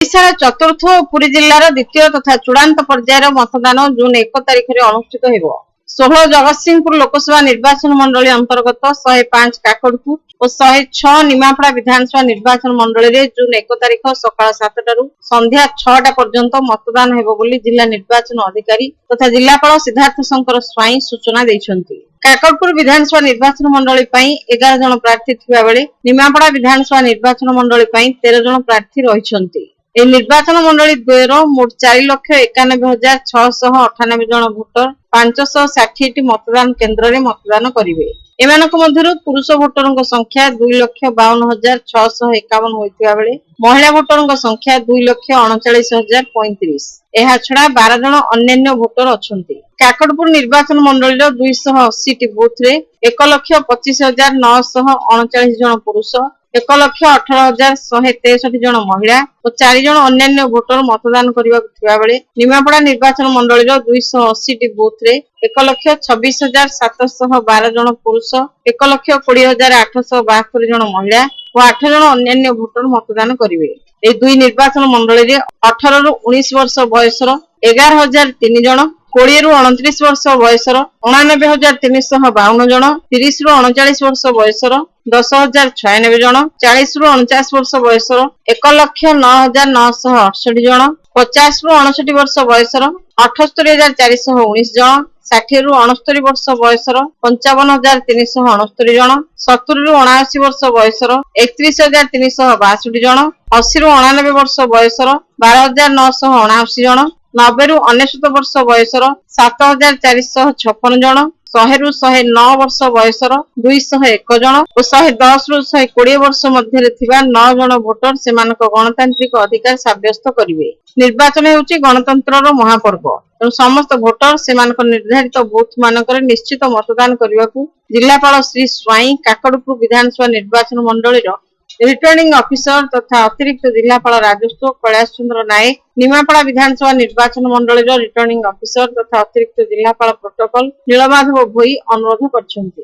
ओडिशार चतुर्थ और पुरी जिल्लार द्वितीय तथा चूड़ांत पर्यायर मतदान जून 1 तारिख में अनुष्ठित हो 16 जगतसिंहपुर लोकसभा निर्वाचन मंडली अंतर्गत 105 काकड़पुर और 106 निमापड़ा विधानसभा निर्वाचन मंडली में जून 1 तारिख सकाल 7 संध्या 6टा पर्यंत मतदान हेबो बोली जिला निर्वाचन अधिकारी तथा जिलापाल सिद्धार्थ शंकर स्वाई सूचना दैछन्ति। काकड़पुर विधानसभा निर्वाचन मंडली 11 जन प्रार्थी थिबा बेले निमापड़ा विधानसभा निर्वाचन मंडली 13 जन प्रार्थी रहिछन्ति। ए निर्वाचन मंडली द्वयर मोट 4,91,698 जन भोटर 560 मतदान केन्द्र में मतदान करेंगे। एमानक मध्यरु पुरुष भोटरଙ୍କ संख्या 2,52,651 होइतिबा बेले महिला भोटरଙ୍କ संख्या 2,39,035। एहा छडा 12 जन अन्य भोटर अछंती। काकड़पुर निर्वाचन मंडली 280 बूथ रे 1,25,939 जन पुरुष 1,18,163 जन महिला और 4 जन अन्य भोटर मतदान करने बेले निमापड़ा निर्वाचन मंडली 280 बूथ रे 1,26,712 जन पुरुष 1,20,872 जन महिला और 8 जन अन्य भोटर मतदान करेंगे। ए दुई निर्वाचन मंडली 18 रु 19 वर्ष बयसर 11,003 जन 20 रु 29 वर्ष बयसर 89,352 जन 30 रु 39 वर्ष बयसर 10,096 जन 40 रु 49 वर्ष बयसर 1,09,968 जन 50 रु 59 वर्ष बयसर 78,419 जन 60 रु 69 वर्ष बयसर 55,369 जन 70 रु 79 वर्ष बयसर 31,362 जन 80 रु 99 वर्ष बयसर 12,979 जन 90 रु 99 वर्ष बयसर 7,456 जन 100 रु 109 वर्ष बयसर 201 जन और 110 रु 120 वर्ष मध्य 9 जन भोटर से गणतांत्रिक अधिकार सब्यस्त करेंगे। निर्वाचन होउची गणतंत्र महापर्व तेणु समस्त भोटर से निर्धारित बूथ मानक निश्चित मतदान करने को जिलापाल श्री स्वाई काकड़पुर विधानसभा निर्वाचन मंडली रिटर्निंग ऑफिसर तथा अतिरिक्त जिलापाल राजस्व कैलाश चंद्र नायक निमापड़ा विधानसभा निर्वाचन मंडली रिटर्निंग ऑफिसर तथा अतिरिक्त जिलापाल प्रोटोकॉल नीलमाधव भोई अनुरोध करछन्ति।